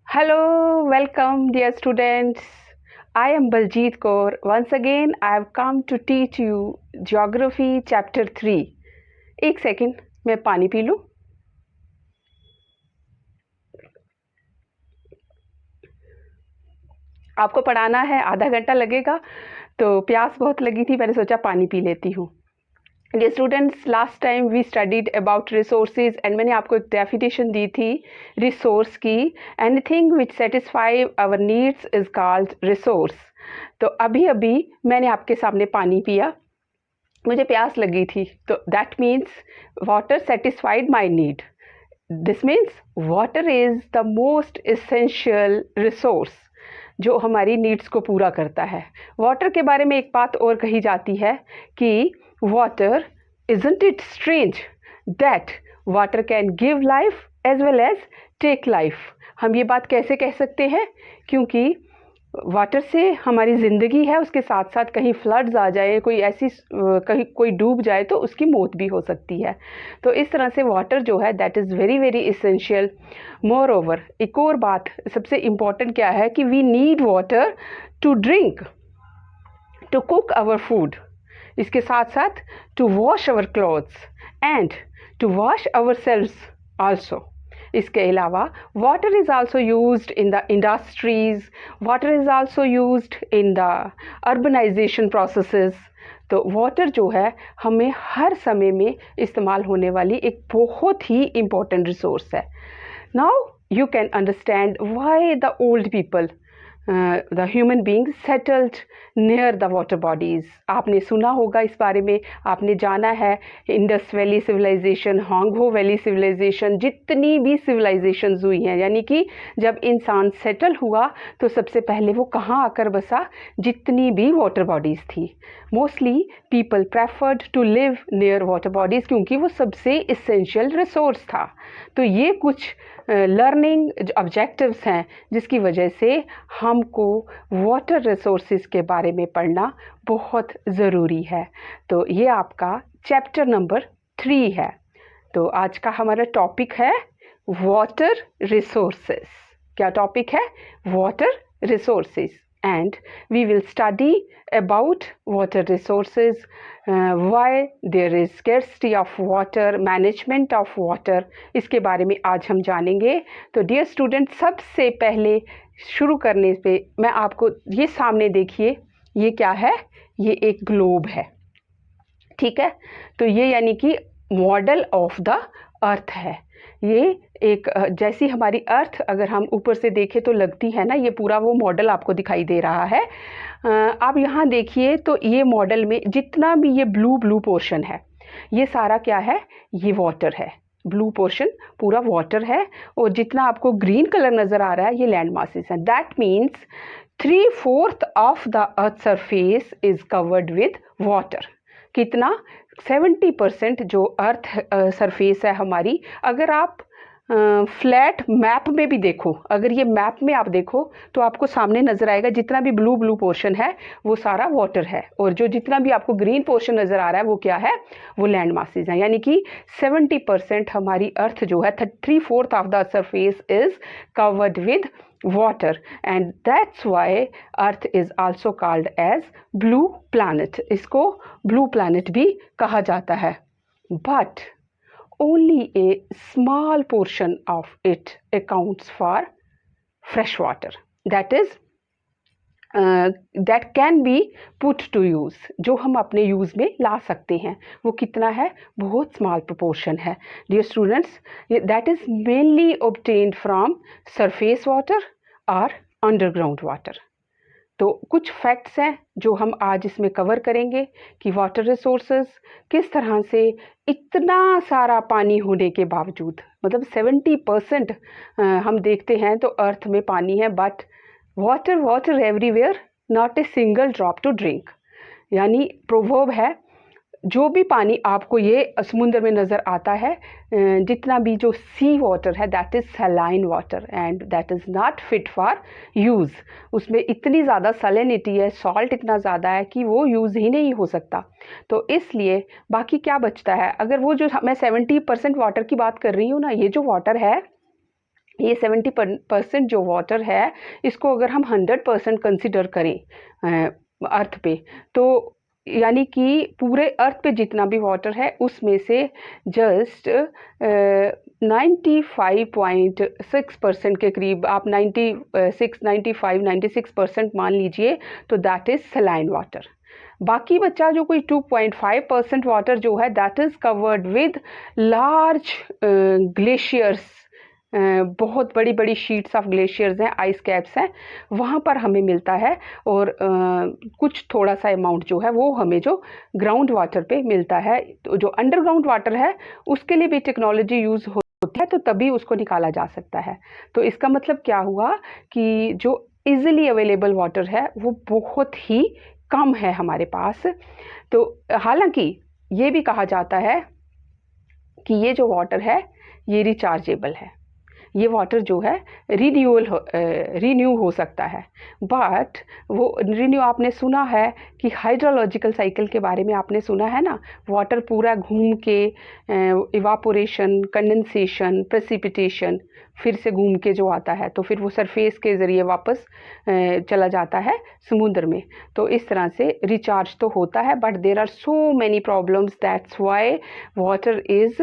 Hello, welcome dear students. I am Baljeet Kaur. Once again, I have come to teach you Geography Chapter 3. एक second मैं पानी P लूँ. आपको पढ़ाना है, आधा घंटा लगेगा, तो प्यास बहुत लगी थी, मैंने सोचा पानी पी लेती हूँ. Dear students, last time we studied about resources and मैंने आपको एक definition दी थी resource की. Anything which satisfy our needs is called resource. तो अभी मैंने आपके सामने पानी पिया, मुझे प्यास लगी थी, तो that means water satisfied my need. This means water is the most essential resource जो हमारी नीड्स को पूरा करता है. वाटर के बारे में एक बात और कही जाती है कि water, isn't it strange that water can give life as well as take life? हम ये बात कैसे कह सकते हैं? क्योंकि वाटर से हमारी ज़िंदगी है, उसके साथ साथ कहीं फ्लड्स आ जाए, कोई ऐसी कहीं कोई डूब जाए तो उसकी मौत भी हो सकती है. तो इस तरह से वाटर जो है that is very very essential. Moreover एक और बात सबसे इम्पॉर्टेंट क्या है कि we need water to drink, to cook our food, इसके साथ साथ to wash our clothes and to wash ourselves also. इसके अलावा water is also used in the industries, water is also used in the urbanisation processes. तो water जो है हमें हर समय में इस्तेमाल होने वाली एक बहुत ही इम्पोर्टेंट रिसोर्स है. Now you can understand why the old people, the human beings settled near the water bodies. आपने सुना होगा इस बारे में, आपने जाना है Indus valley civilisation, Hwang Ho valley civilisation, जितनी भी सिविलाइजेशंस हुई हैं, यानी कि जब इंसान सेटल हुआ तो सबसे पहले वो कहाँ आकर बसा? जितनी भी वाटर बॉडीज़ थी. Mostly people preferred to live near water bodies क्योंकि वो सबसे इसेंशियल रिसोर्स था. तो ये कुछ लर्निंग ऑब्जेक्टिव्स हैं जिसकी वजह से हमको वाटर रिसोर्सेज के बारे में पढ़ना बहुत ज़रूरी है. तो ये आपका चैप्टर नंबर 3 है. तो आज का हमारा टॉपिक है वाटर रिसोर्सेज. क्या टॉपिक है? Water resources. And we will study about water resources, why there is scarcity of water, management of water. इसके बारे में आज हम जानेंगे. तो डियर स्टूडेंट, सबसे पहले शुरू करने पे मैं आपको ये सामने देखिए, ये क्या है? ये एक ग्लोब है, ठीक है? तो ये यानी कि मॉडल ऑफ द अर्थ है. ये एक जैसी हमारी अर्थ अगर हम ऊपर से देखें तो लगती है ना, ये पूरा वो मॉडल आपको दिखाई दे रहा है. आप यहाँ देखिए तो ये मॉडल में जितना भी ये ब्लू पोर्शन है, ये सारा क्या है? ये वाटर है. ब्लू पोर्शन पूरा वाटर है और जितना आपको ग्रीन कलर नज़र आ रहा है ये लैंड मासेस हैं. That means 3/4 of the earth surface is covered with water. कितना? 70% जो अर्थ सरफेस है हमारी. अगर आप फ्लैट मैप में भी देखो, अगर ये मैप में आप देखो तो आपको सामने नज़र आएगा जितना भी ब्लू पोर्शन है वो सारा वाटर है, और जो जितना भी आपको ग्रीन पोर्शन नज़र आ रहा है वो क्या है? वो लैंड मासेज हैं. यानी कि 70% हमारी अर्थ जो है, 3/4 of the surface is covered with water, and that's why earth is also called as blue planet. इसको blue planet भी कहा जाता है. But only a small portion of it accounts for fresh water, that is that can be put to use. जो हम अपने use में ला सकते हैं वो कितना है? बहुत स्मॉल प्रोपोर्शन है. Dear students, that is mainly obtained from surface water or underground water. तो कुछ फैक्ट्स हैं जो हम आज इसमें कवर करेंगे कि वाटर रिसोर्सेज किस तरह से इतना सारा पानी होने के बावजूद, मतलब 70% हम देखते हैं तो अर्थ में पानी है, but water water everywhere, not a single drop to drink. यानी प्रोवर्ब है, जो भी पानी आपको ये समुद्र में नज़र आता है, जितना भी जो सी वाटर है, that is saline water and that is not fit for use. उसमें इतनी ज़्यादा सैलिनिटी है, सॉल्ट इतना ज़्यादा है कि वो यूज़ ही नहीं हो सकता। तो इसलिए बाकी क्या बचता है, अगर वो जो मैं 70% वाटर की बात कर रही हूँ ना, ये जो वाटर है, ये 70% जो वाटर है, इसको अगर हम 100% कंसिडर करें अर्थ पे, तो यानी कि पूरे अर्थ पे जितना भी वाटर है उसमें से जस्ट 95.6% के करीब, आप 96 मान लीजिए, तो दैट इज़ सलाइन वाटर। बाकी बच्चा जो कोई 2.5% वाटर जो है, that is covered with large glaciers, बहुत बड़ी बड़ी शीट्स ऑफ ग्लेशियर्स हैं, आइस कैप्स हैं, वहाँ पर हमें मिलता है। और कुछ थोड़ा सा अमाउंट जो है वो हमें जो ग्राउंड वाटर पे मिलता है। तो जो अंडरग्राउंड वाटर है उसके लिए भी टेक्नोलॉजी यूज़ होती है, तो तभी उसको निकाला जा सकता है। तो इसका मतलब क्या हुआ कि जो इजीली अवेलेबल वाटर है वो बहुत ही कम है हमारे पास। तो हालांकि ये भी कहा जाता है कि ये जो वाटर है ये रिचार्जेबल है, ये वाटर जो है रीन्यू हो सकता है। बट वो रीन्यू, आपने सुना है कि हाइड्रोलॉजिकल साइकिल के बारे में आपने सुना है ना, वाटर पूरा घूम के इवापोरेशन, कंडेंसेशन, प्रेसिपिटेशन, फिर से घूम के जो आता है तो फिर वो सरफेस के ज़रिए वापस चला जाता है समुद्र में। तो इस तरह से रिचार्ज तो होता है, but there are so many problems, that's why water is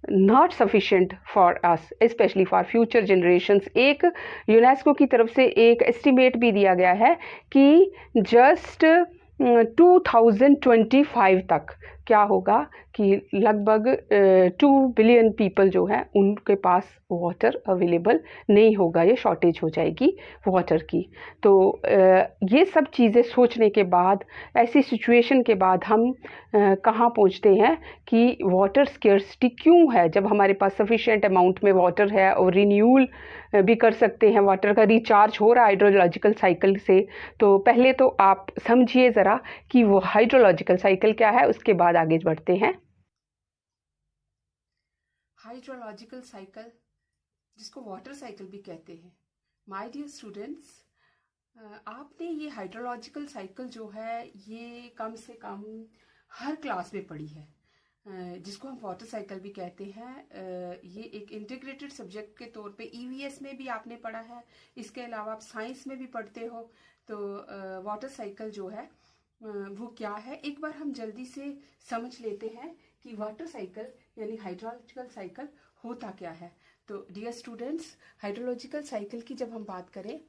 not sufficient for us, specially for future generations. एक यूनेस्को की तरफ से एक एस्टिमेट भी दिया गया है कि जस्ट 2025 तक क्या होगा कि लगभग 2 बिलियन पीपल जो हैं उनके पास वाटर अवेलेबल नहीं होगा, ये शॉर्टेज हो जाएगी वाटर की। तो ये सब चीज़ें सोचने के बाद, ऐसी सिचुएशन के बाद हम कहाँ पहुँचते हैं कि वाटर स्केर्सिटी क्यों है, जब हमारे पास सफिशिएंट अमाउंट में वाटर है और रिन्यूअल भी कर सकते हैं, वाटर का रिचार्ज हो रहा है हाइड्रोलॉजिकल साइकिल से। तो पहले तो आप समझिए ज़रा कि वो हाइड्रोलॉजिकल साइकिल क्या है, उसके बाद आगे बढ़ते हैं। हाइड्रोलॉजिकल साइकिल, जिसको वाटर साइकिल भी कहते हैं। माय डियर स्टूडेंट्स, आपने ये हाइड्रोलॉजिकल साइकिल जो है ये कम से कम हर क्लास में पढ़ी है, जिसको हम वाटर साइकिल भी कहते हैं। ये एक इंटीग्रेटेड सब्जेक्ट के तौर पे ईवीएस में भी आपने पढ़ा है, इसके अलावा आप साइंस में भी पढ़ते हो। तो वाटर साइकिल जो है वो क्या है, एक बार हम जल्दी से समझ लेते हैं कि वाटर साइकिल यानी हाइड्रोलॉजिकल साइकिल होता क्या है। तो डियर स्टूडेंट्स, हाइड्रोलॉजिकल साइकिल की जब हम बात करें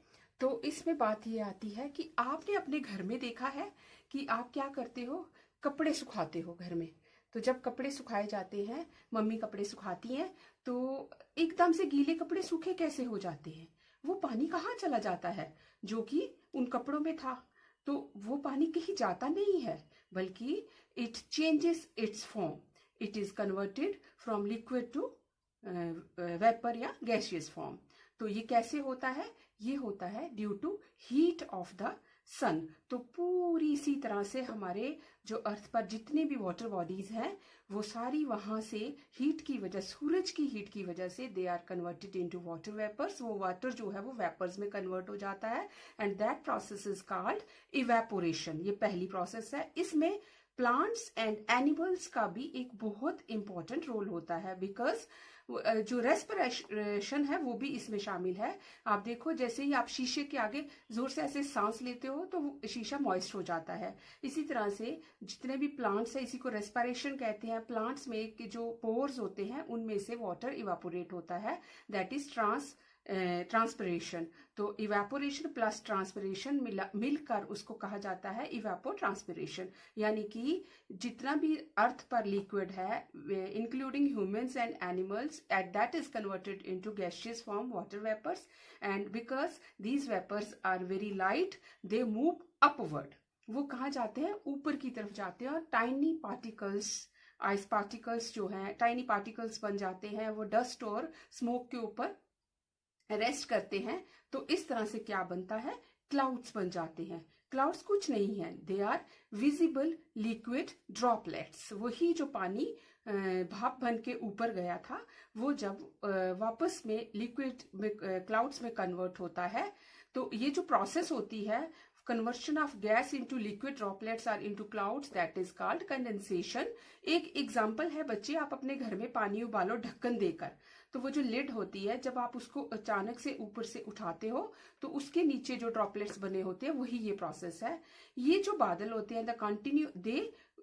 तो इसमें बात ये आती है कि आपने अपने घर में देखा है कि आप क्या करते हो, कपड़े सुखाते हो घर में। तो जब कपड़े सुखाए जाते हैं, मम्मी कपड़े सुखाती हैं, तो एकदम से गीले कपड़े सूखे कैसे हो जाते हैं, वो पानी कहाँ चला जाता है जो कि उन कपड़ों में था। तो वो पानी कहीं जाता नहीं है, बल्कि it changes its form, it is converted from liquid to vapour या गैसियस फॉर्म। तो ये कैसे होता है, ये होता है due to heat of the sun. तो पूरी इसी तरह से हमारे जो अर्थ पर जितने भी वाटर बॉडीज हैं वो सारी वहां से हीट की वजह, सूरज की हीट की वजह से they are converted into water vapours. वो वाटर जो है वो वेपर्स में कन्वर्ट हो जाता है and that process is called evaporation. ये पहली प्रोसेस है। इसमें प्लांट्स एंड एनिमल्स का भी एक बहुत इंपॉर्टेंट रोल होता है, बिकॉज जो रेस्पिरेशन है वो भी इसमें शामिल है। आप देखो, जैसे ही आप शीशे के आगे जोर से ऐसे सांस लेते हो तो शीशा मॉइस्ट हो जाता है। इसी तरह से जितने भी प्लांट्स है, इसी को रेस्पिरेशन कहते हैं। प्लांट्स में के जो पोर्स होते हैं उनमें से वाटर इवापोरेट होता है, दैट इज ट्रांसपिरेशन। तो इवेपोरेशन प्लस ट्रांसपिरेशन मिलकर उसको कहा जाता है इवेपोट्रांसपिरेशन। यानी कि जितना भी अर्थ पर लिक्विड है including humans and animals at that is converted into gaseous form water vapours, and because these vapours are very light they move upward. वो कहाँ जाते हैं? ऊपर की तरफ जाते हैं, और टाइनी पार्टिकल्स, आइस पार्टिकल्स जो हैं टाइनी पार्टिकल्स बन जाते हैं, वो डस्ट और स्मोक के ऊपर रेस्ट करते हैं। तो इस तरह से क्या बनता है? क्लाउड्स बन जाते हैं। क्लाउड्स कुछ नहीं है, they are visible liquid droplets. वही जो पानी भाप बन के ऊपर गया था, वो जब वापस में लिक्विड में क्लाउड्स में कन्वर्ट होता है, तो ये जो प्रोसेस होती है conversion of gas into liquid droplets or into clouds, that is called condensation। एक एग्जाम्पल है बच्चे, आप अपने घर में पानी उबालो ढक्कन देकर, तो वो जो लिड होती है जब आप उसको अचानक से ऊपर से उठाते हो तो उसके नीचे जो ड्रॉपलेट्स बने होते हैं वही ये प्रोसेस है। ये जो बादल होते हैं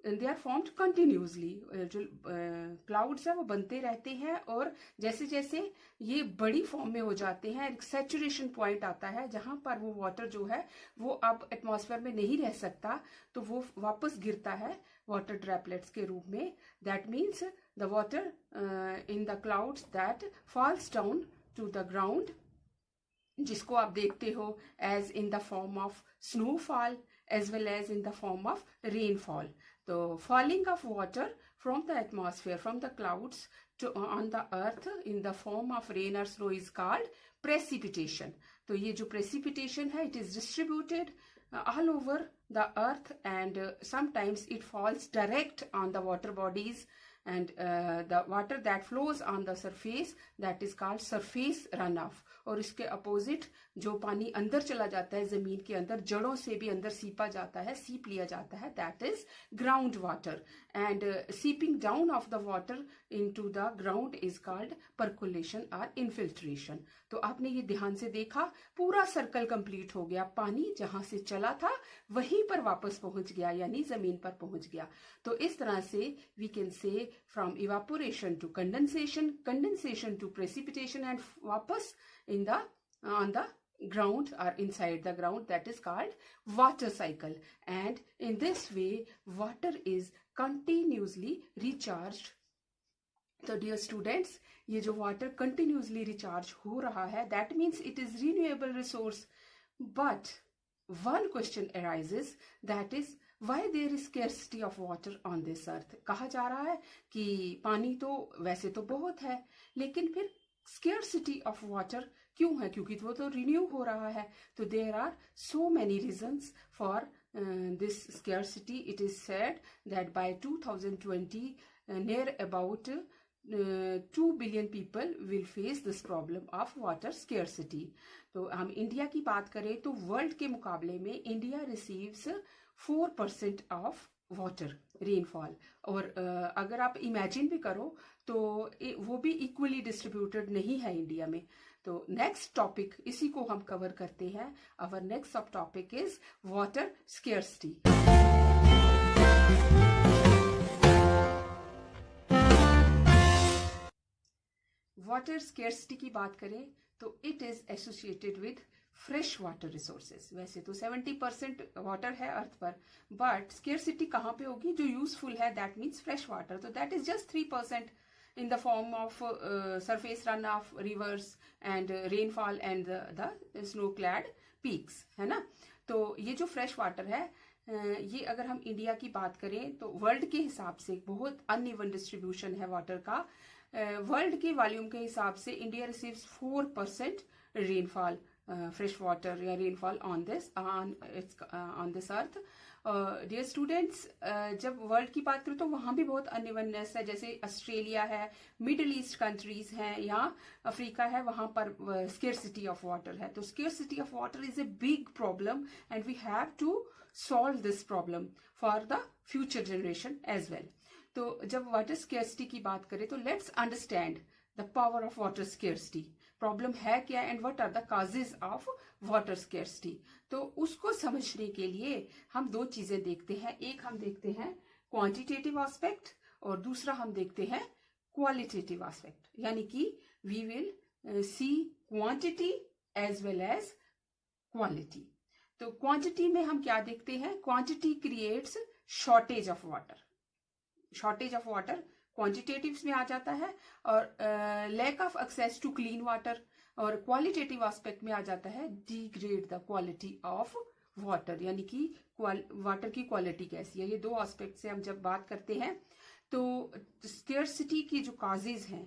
दे आर फॉर्म्ड कंटिन्यूसली। जो क्लाउड्स है वो बनते रहते हैं, और जैसे जैसे ये बड़ी फॉर्म में हो जाते हैं एक सैचुरेशन पॉइंट आता है जहां पर वो वाटर जो है वो अब एटमॉस्फेयर में नहीं रह सकता, तो वो वापस गिरता है वाटर ड्रॉपलेट्स के रूप में। That means the water in the clouds that falls down to the ground, जिसको आप देखते हो as in the form of snowfall as well as in the form of rainfall. The falling of water from the atmosphere, from the clouds on the earth in the form of rain or snow is called precipitation. तो ये जो precipitation है, it is distributed all over the earth, and sometimes it falls direct on the water bodies, and the water that flows on the surface, that is called surface runoff। और इसके opposite जो पानी अंदर चला जाता है जमीन के अंदर, जड़ों से भी अंदर सीपा जाता है, सीप लिया जाता है, that is ground water. And seeping down of the water into the ground is called percolation और इनफिल्ट्रेशन। तो आपने ये ध्यान से देखा, पूरा सर्कल कंप्लीट हो गया, पानी जहां से चला था वहीं पर वापस पहुंच गया, यानी जमीन पर पहुंच गया। तो इस तरह से we can say from evaporation to condensation, condensation to precipitation, and वापस in the on the ground or inside the ground, that is called water cycle। and in this way water is continuously recharged। तो dear students, ये जो water continuously recharge हो रहा है, that means it is renewable resource। but one question arises, that is why there is scarcity of water on this earth। कहा जा रहा है कि पानी तो वैसे तो बहुत है, लेकिन फिर scarcity of water क्यों है? क्योंकि वो तो रिन्यू हो रहा है। तो there are so many reasons for this scarcity। It is said that by 2020 near about 2 billion people will face this problem of water scarcity। तो हम इंडिया की बात करें तो वर्ल्ड के मुकाबले में India receives 4% of water rainfall. और अगर आप इमेजिन भी करो तो वो भी इक्वली डिस्ट्रीब्यूटेड नहीं है इंडिया में। तो नेक्स्ट टॉपिक इसी को हम कवर करते हैं। आवर नेक्स्ट सब topic is water scarcity. Water scarcity की बात करें तो it is associated with fresh water resources. वैसे तो 70% वाटर है अर्थ पर, बट स्केर्सिटी कहाँ पे होगी? जो यूजफुल है, दैट मीन्स फ्रेश वाटर। तो that is just 3% in the form of surface runoff, rivers and rainfall and the snow-clad peaks, है ना। तो ये जो फ्रेश वाटर है, ये अगर हम इंडिया की बात करें तो वर्ल्ड के हिसाब से बहुत अनइवन डिस्ट्रीब्यूशन है वाटर का। वर्ल्ड के वॉल्यूम के हिसाब से India receives 4% rainfall, fresh water या rainfall on this earth. Dear students, जब वर्ल्ड की बात करें तो वहाँ भी बहुत अनइवननेस है। जैसे ऑस्ट्रेलिया है, मिडिल ईस्ट कंट्रीज हैं, या अफ्रीका है, वहाँ पर स्केर्सिटी ऑफ वाटर है। तो scarcity of water is a big problem and we have to solve this problem for the future generation as well. तो जब वाटर स्केर्सिटी की बात करें तो let's understand the power of water scarcity. Problem है क्या and what are the causes of water scarcity. तो उसको समझने के लिए हम दो चीजें देखते हैं। एक हम देखते हैं क्वांटिटेटिव एस्पेक्ट और दूसरा हम देखते हैं क्वालिटेटिव एस्पेक्ट। यानी कि we will see quantity as well as quality. तो क्वांटिटी में हम क्या देखते हैं, quantity creates shortage of water, shortage of water quantitatives में आ जाता है, और lack of access to clean water, और क्वालिटेटिव एस्पेक्ट में आ जाता है degrade the quality of water, यानी कि वाटर की क्वालिटी कैसी है। ये दो एस्पेक्ट से हम जब बात करते हैं तो स्केर्सिटी की जो काजेज हैं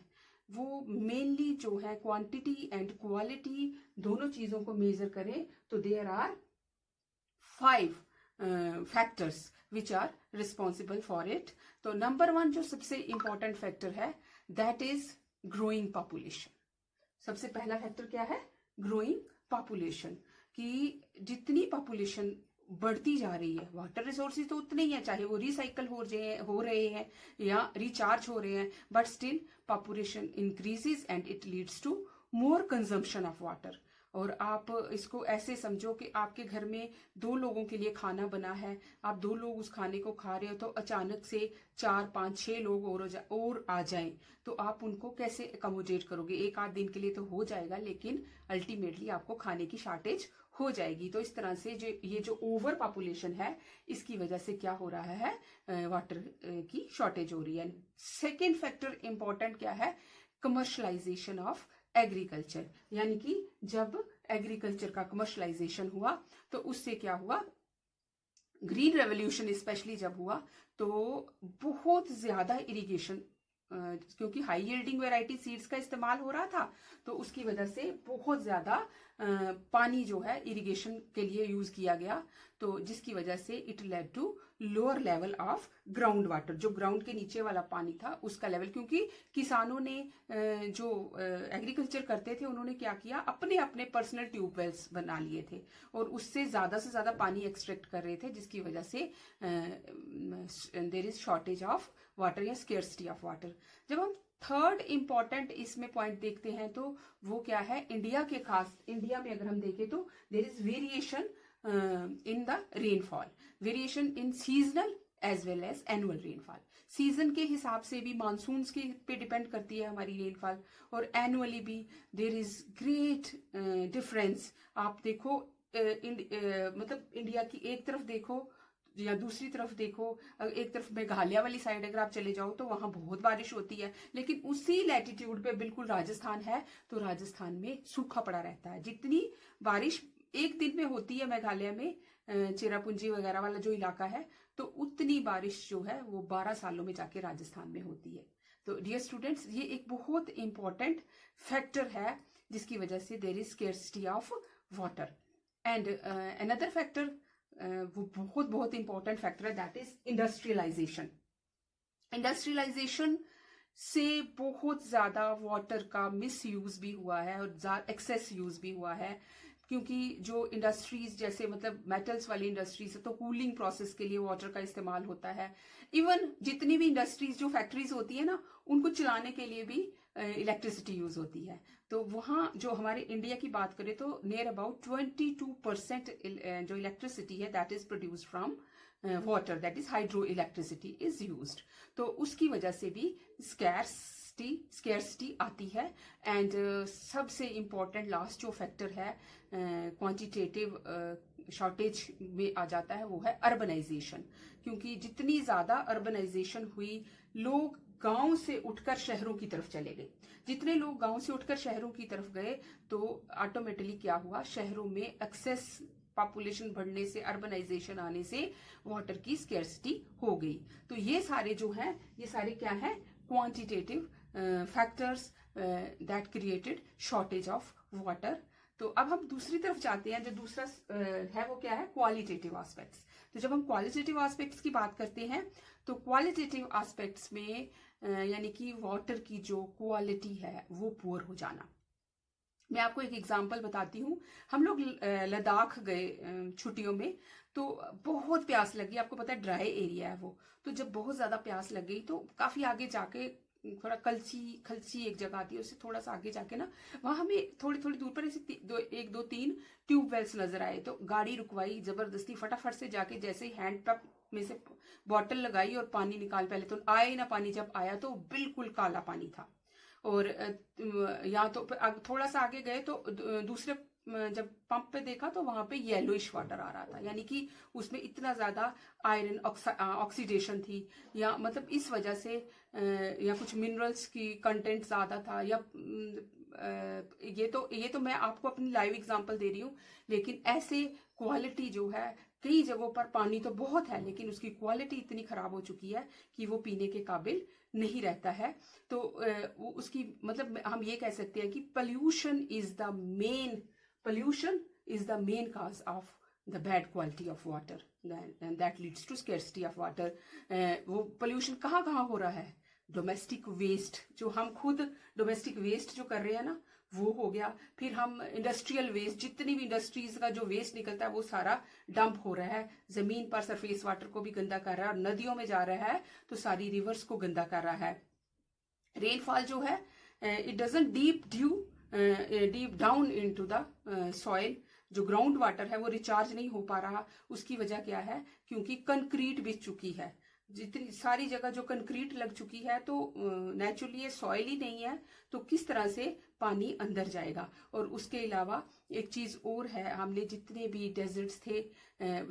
वो मेनली जो है क्वांटिटी एंड क्वालिटी दोनों चीजों को मेजर करें तो there are 5 factors which are responsible for it. तो नंबर 1 जो सबसे इंपॉर्टेंट फैक्टर है दैट इज ग्रोइंग पॉपुलेशन। सबसे पहला फैक्टर क्या है, ग्रोइंग पॉपुलेशन, कि जितनी पॉपुलेशन बढ़ती जा रही है, वाटर रिसोर्सेज तो उतने ही हैं, चाहे वो रिसाइकल हो रहे हैं या रिचार्ज हो रहे हैं, but still population increases and it leads to more consumption of water. और आप इसको ऐसे समझो कि आपके घर में 2 लोगों के लिए खाना बना है, आप 2 लोग उस खाने को खा रहे हो, तो अचानक से 4, 5, 6 लोग और आ जाएं, तो आप उनको कैसे अकोमोडेट करोगे? एक आध दिन के लिए तो हो जाएगा, लेकिन अल्टीमेटली आपको खाने की शॉर्टेज हो जाएगी। तो इस तरह से ये जो ओवर पॉपुलेशन है, इसकी वजह से क्या हो रहा है, वाटर की शॉर्टेज हो रही है। सेकेंड फैक्टर इंपॉर्टेंट क्या है, कमर्शलाइजेशन ऑफ एग्रीकल्चर, यानी कि जब एग्रीकल्चर का कमर्शलाइजेशन हुआ तो उससे क्या हुआ, ग्रीन रेवोल्यूशन स्पेशली जब हुआ तो बहुत ज्यादा इरिगेशन, क्योंकि हाई यील्डिंग वैरायटी सीड्स का इस्तेमाल हो रहा था, तो उसकी वजह से बहुत ज्यादा पानी जो है इरिगेशन के लिए यूज किया गया, तो जिसकी वजह से it led to lower level of ground water, जो ग्राउंड के नीचे वाला पानी था उसका लेवल, क्योंकि किसानों ने जो एग्रीकल्चर करते थे उन्होंने क्या किया, अपने अपने पर्सनल ट्यूबवेल्स बना लिए थे और उससे ज्यादा पानी एक्सट्रैक्ट कर रहे थे, जिसकी वजह से there is shortage of water या स्केर्सिटी ऑफ वाटर। जब हम थर्ड इंपॉर्टेंट इसमें पॉइंट देखते हैं तो वो क्या है, इंडिया में अगर हम देखें तो there is variation in the rainfall, variation in seasonal as well as annual rainfall. Season के हिसाब से भी मानसून के पे डिपेंड करती है हमारी रेनफॉल, और एनुअली भी देयर इज ग्रेट डिफरेंस। आप देखो मतलब इंडिया की एक तरफ देखो या दूसरी तरफ देखो, एक तरफ मेघालय वाली साइड अगर आप चले जाओ तो वहां बहुत बारिश होती है, लेकिन उसी लैटिट्यूड पे बिल्कुल राजस्थान है तो राजस्थान में सूखा पड़ा रहता है। जितनी बारिश एक दिन में होती है मेघालय में, चेरापूंजी वगैरह वाला जो इलाका है, तो उतनी बारिश जो है वो 12 सालों में जाके राजस्थान में होती है। तो डियर स्टूडेंट्स, ये एक बहुत इंपॉर्टेंट फैक्टर है जिसकी वजह से there is scarcity of water. And another factor, वो बहुत इंपॉर्टेंट फैक्टर है, दैट इज इंडस्ट्रियलाइजेशन। इंडस्ट्रियलाइजेशन से बहुत ज्यादा वाटर का मिस यूज भी हुआ है और एक्सेस यूज भी हुआ है, क्योंकि जो इंडस्ट्रीज जैसे मतलब मेटल्स वाली इंडस्ट्रीज है तो कूलिंग प्रोसेस के लिए वाटर का इस्तेमाल होता है। इवन जितनी भी इंडस्ट्रीज जो फैक्ट्रीज होती है ना, उनको चलाने के लिए भी इलेक्ट्रिसिटी यूज होती है। तो वहाँ जो हमारे इंडिया की बात करें तो नियर अबाउट 22% जो इलेक्ट्रिसिटी है that is produced from water, that is hydro electricity is used. तो उसकी वजह से भी स्केर्सिटी आती है। एंड सबसे इंपॉर्टेंट लास्ट जो फैक्टर है क्वांटिटेटिव शॉर्टेज में आ जाता है वो है अर्बनाइजेशन, क्योंकि जितनी ज्यादा अर्बनाइजेशन हुई, लोग गांव से उठकर शहरों की तरफ चले गए। जितने लोग गांव से उठकर शहरों की तरफ गए तो ऑटोमेटिकली क्या हुआ, शहरों में एक्सेस पॉपुलेशन बढ़ने से, अर्बनाइजेशन आने से वाटर की स्केर्सिटी हो गई। तो ये सारे जो हैं, ये सारे क्या हैं, quantitative factors that created shortage of water. तो अब हम दूसरी तरफ जाते हैं, जो दूसरा है वो क्या है, क्वालिटेटिव एस्पेक्ट्स। तो जब हम क्वालिटेटिव एस्पेक्ट्स की बात करते हैं तो क्वालिटेटिव एस्पेक्ट्स में यानी कि वाटर की जो क्वालिटी है वो पुअर हो जाना। मैं आपको एक एग्जांपल बताती हूँ। हम लोग लद्दाख गए छुट्टियों में, तो बहुत प्यास लगी। आपको पता है ड्राई एरिया है वो, तो जब बहुत ज्यादा प्यास लग गई तो काफी आगे जाके थोड़ा खलसी एक जगह आती है, उससे थोड़ा सा आगे जाके ना वहां हमें थोड़ी दूर पर ऐसे 1 2 3 ट्यूबवेल्स नजर आए। तो गाड़ी रुकवाई जबरदस्ती, फटाफट से जाके जैसे ही हैंड पंप में से बॉटल लगाई और पानी निकाल, पहले तो आया ही ना पानी, जब आया तो बिल्कुल काला पानी था और या तो थोड़ा सा आगे गए तो दूसरे जब पंप पे देखा तो वहां पे येलोइश वाटर आ रहा था, यानी कि उसमें इतना ज्यादा आयरन ऑक्सीडेशन थी, या मतलब इस वजह से या कुछ मिनरल्स की कंटेंट ज्यादा था, या ये तो मैं आपको अपनी लाइव एग्जांपल दे रही हूँ, लेकिन ऐसे क्वालिटी जो है कई जगहों पर पानी तो बहुत है लेकिन उसकी क्वालिटी इतनी खराब हो चुकी है कि वो पीने के काबिल नहीं रहता है। तो उसकी मतलब हम ये कह सकते हैं कि pollution is the main cause of the bad quality of water, and that leads to scarcity of water. वो पोल्यूशन कहाँ कहाँ हो रहा है? डोमेस्टिक वेस्ट, जो हम खुद डोमेस्टिक वेस्ट जो कर रहे हैं ना, वो हो गया। फिर हम इंडस्ट्रियल वेस्ट, जितनी भी इंडस्ट्रीज का जो वेस्ट निकलता है वो सारा डंप हो रहा है जमीन पर, सरफेस वाटर को भी गंदा कर रहा है, और नदियों में जा रहा है तो सारी रिवर्स को गंदा कर रहा है। रेनफॉल जो है, it doesn't deep down into the soil, जो ग्राउंड वाटर है वो रिचार्ज नहीं हो पा रहा। उसकी वजह क्या है? क्योंकि कंक्रीट बिछ चुकी है, जितनी सारी जगह जो कंक्रीट लग चुकी है, तो नेचुरली ये सॉइल ही नहीं है, तो किस तरह से पानी अंदर जाएगा। और उसके अलावा एक चीज और है, हमने जितने भी डेजर्ट्स थे,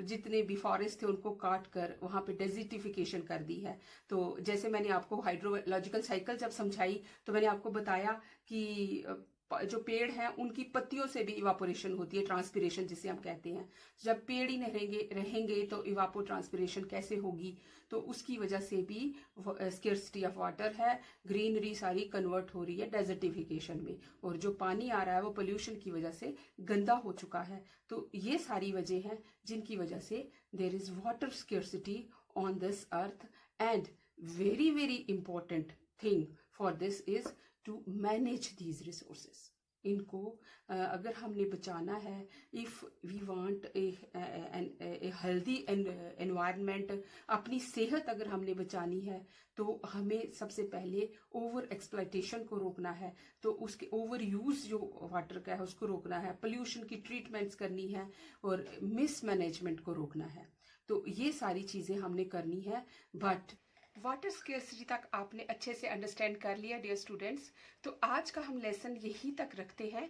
जितने भी फॉरेस्ट थे, उनको काट कर वहां पे डेजर्टिफिकेशन कर दी है। तो जैसे मैंने आपको हाइड्रोलॉजिकल साइकिल जब समझाई तो मैंने आपको बताया कि जो पेड़ हैं उनकी पत्तियों से भी इवापोरेशन होती है, ट्रांसपिरेशन जिसे हम कहते हैं। जब पेड़ ही नहीं रहेंगे तो इवापो ट्रांसपिरेशन कैसे होगी? तो उसकी वजह से भी स्केर्सिटी ऑफ वाटर है, ग्रीनरी सारी कन्वर्ट हो रही है डेजर्टिफिकेशन में, और जो पानी आ रहा है वो पोल्यूशन की वजह से गंदा हो चुका है। तो ये सारी वजह हैं जिनकी वजह से there is water scarcity on this earth, and very very important thing for this is to manage these resources. इनको अगर हमने बचाना है, if we want a healthy environment, अपनी सेहत अगर हमने बचानी है, तो हमें सबसे पहले ओवर एक्सप्लॉयटेशन को रोकना है, तो उसके ओवर यूज जो वाटर का है उसको रोकना है, पोल्यूशन की ट्रीटमेंट्स करनी है, और मिस मैनेजमेंट को रोकना है। तो ये सारी चीजें हमने करनी है। बट वाटर स्केर्सिटी तक आपने अच्छे से अंडरस्टैंड कर लिया डियर स्टूडेंट्स, तो आज का हम लेसन यही तक रखते हैं।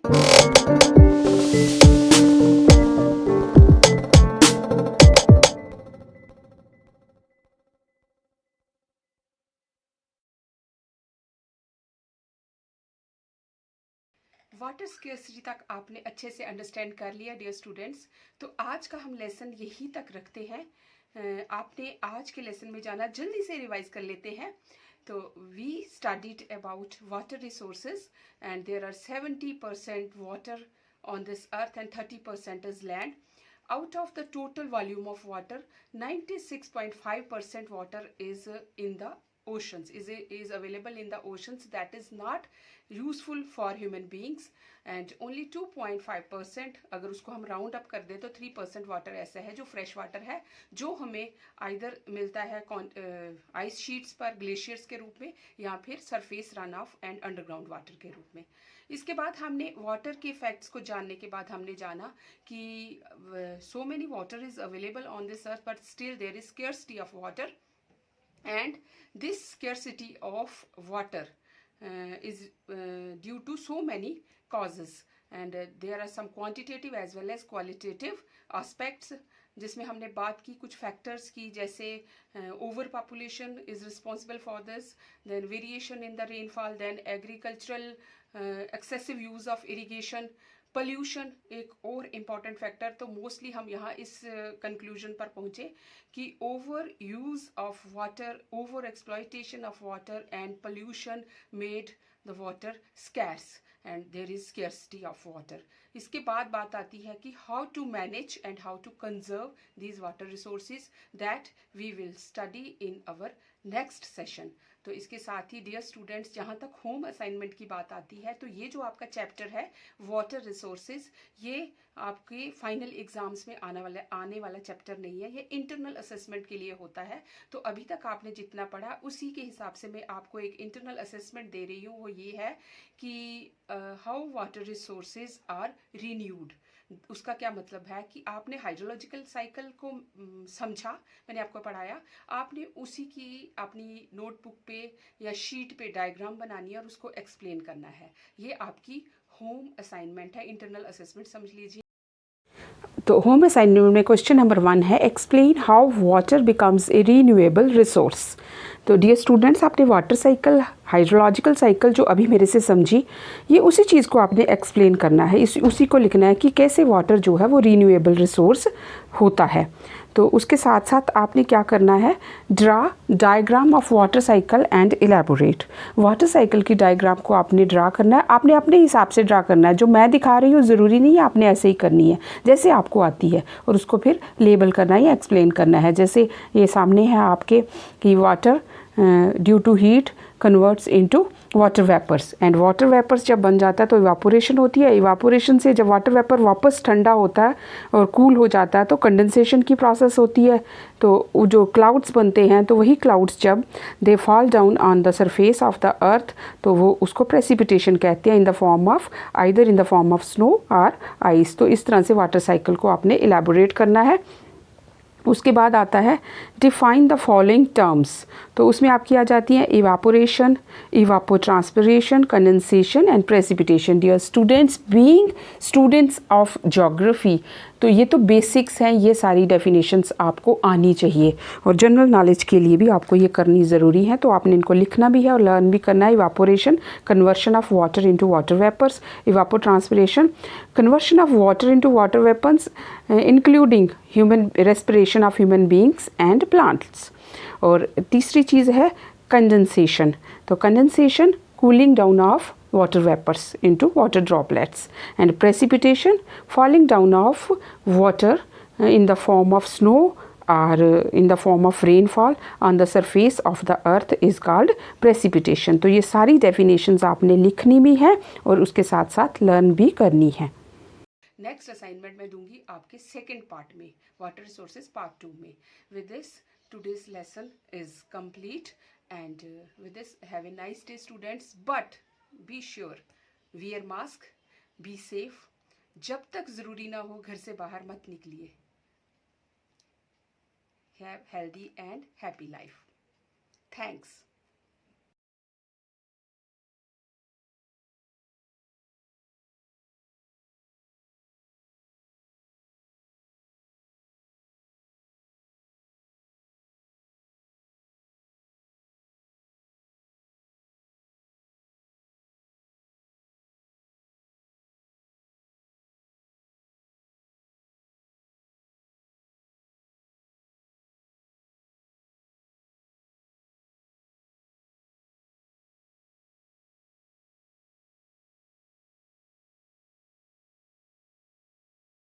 वाटर स्केर्सिटी तक आपने अच्छे से अंडरस्टैंड कर लिया डियर स्टूडेंट्स, तो आज का हम लेसन यही तक रखते हैं। आपने आज के लेसन में जाना, जल्दी से रिवाइज कर लेते हैं। तो we studied about water resources, and there are 70% water on this earth and 30% is land. Out of the total volume of water, 96.5% water is in the oceans, is available in the oceans, that is not useful for human beings, and only 2.5%, अगर उसको हम round up कर दे तो 3% water ऐसा है जो fresh water है, जो हमें आइदर मिलता है आइस शीट्स पर, ग्लेशियर्स के रूप में, या फिर surface run of and underground water के रूप में। इसके बाद हमने वाटर के इफेक्ट्स को जानने के बाद हमने जाना कि so many water is available on this earth, but still there is scarcity of water, and this scarcity of water is due to so many causes, and there are some quantitative as well as qualitative aspects, जिसमें हमने बात की कुछ factors की, जैसे overpopulation is responsible for this, then variation in the rainfall, then agricultural excessive use of irrigation, pollution एक और important factor. तो मोस्टली हम यहाँ इस कंक्लूजन पर पहुँचे कि overuse of water, overexploitation of water and pollution made the water scarce, and there is scarcity of water. इसके बाद बात आती है कि how to manage and how to conserve these water resources, that we will study in our next session. तो इसके साथ ही dear students, जहाँ तक होम असाइनमेंट की बात आती है, तो ये जो आपका चैप्टर है वाटर रिसोर्सेज, ये आपके फाइनल एग्जाम्स में आने वाला चैप्टर नहीं है, ये इंटरनल असेसमेंट के लिए होता है। तो अभी तक आपने जितना पढ़ा उसी के हिसाब से मैं आपको एक इंटरनल असेसमेंट दे रही हूँ, वो ये है कि how water resources are renewed. उसका क्या मतलब है कि आपने हाइड्रोलॉजिकल साइकिल को समझा, मैंने आपको पढ़ाया, आपने उसी की अपनी नोटबुक पे या शीट पे डायग्राम बनानी है और उसको एक्सप्लेन करना है। ये आपकी होम असाइनमेंट है, इंटरनल असेसमेंट समझ लीजिए। तो होम असाइनमेंट में क्वेश्चन नंबर 1 है, explain how water becomes a renewable resource. तो डियर स्टूडेंट्स, आपने वाटर साइकिल, हाइड्रोलॉजिकल साइकिल जो अभी मेरे से समझी, ये उसी चीज़ को आपने एक्सप्लेन करना है, उसी को लिखना है कि कैसे वाटर जो है वो रीन्यूएबल रिसोर्स होता है। तो उसके साथ साथ आपने क्या करना है, draw diagram of water cycle and elaborate. Water cycle की डायग्राम को आपने ड्रा करना है, आपने अपने हिसाब से ड्रा करना है। जो मैं दिखा रही हूँ ज़रूरी नहीं है आपने ऐसे ही करनी है, जैसे आपको आती है, और उसको फिर लेबल करना है या एक्सप्लेन करना है। जैसे ये सामने है आपके कि water due to heat converts into water vapours, and water vapours जब बन जाता है तो इवापोरेशन होती है। इवापोरेशन से जब वाटर वेपर वापस ठंडा होता है और कूल हो जाता है तो कंडेंसेशन की प्रोसेस होती है। तो जो क्लाउड्स बनते हैं, तो वही क्लाउड्स जब they fall down on the surface of the earth, तो वो उसको प्रेसिपिटेशन कहते हैं, इन the form of either in the form of snow और आइस। तो इस तरह से वाटर साइकिल को आपने इलेबोरेट करना है। उसके बाद आता है डिफाइन द फॉलोइंग टर्म्स। तो उसमें आपकी आ जाती हैं evaporation, evapotranspiration, condensation and precipitation. Dear students, being students of geography, तो ये तो बेसिक्स हैं, ये सारी डेफिनेशंस आपको आनी चाहिए और जनरल नॉलेज के लिए भी आपको ये करनी ज़रूरी है। तो आपने इनको लिखना भी है और लर्न भी करना है। Evaporation, conversion of water into water vapours. Evapotranspiration, conversion of water into water vapours including human respiration of human beings and plants. और तीसरी चीज़ है कंडेंसेशन। तो condensation, cooling down of water vapors into water droplets, and precipitation, falling down of water in the form of snow or in the form of rainfall on the surface of the earth is called precipitation। तो ये सारी definitions आपने लिखनी भी है और उसके साथ साथ लर्न भी करनी है। नेक्स्ट असाइनमेंट मैं दूंगी आपके सेकेंड पार्ट में, वाटर रिसोर्सेज पार्ट 2 में। With this today's lesson is complete, and with this have a nice day students. But be sure, wear mask, be safe. जब तक ज़रूरी ना हो घर से बाहर मत निकलिए। Have healthy and happy life. Thanks.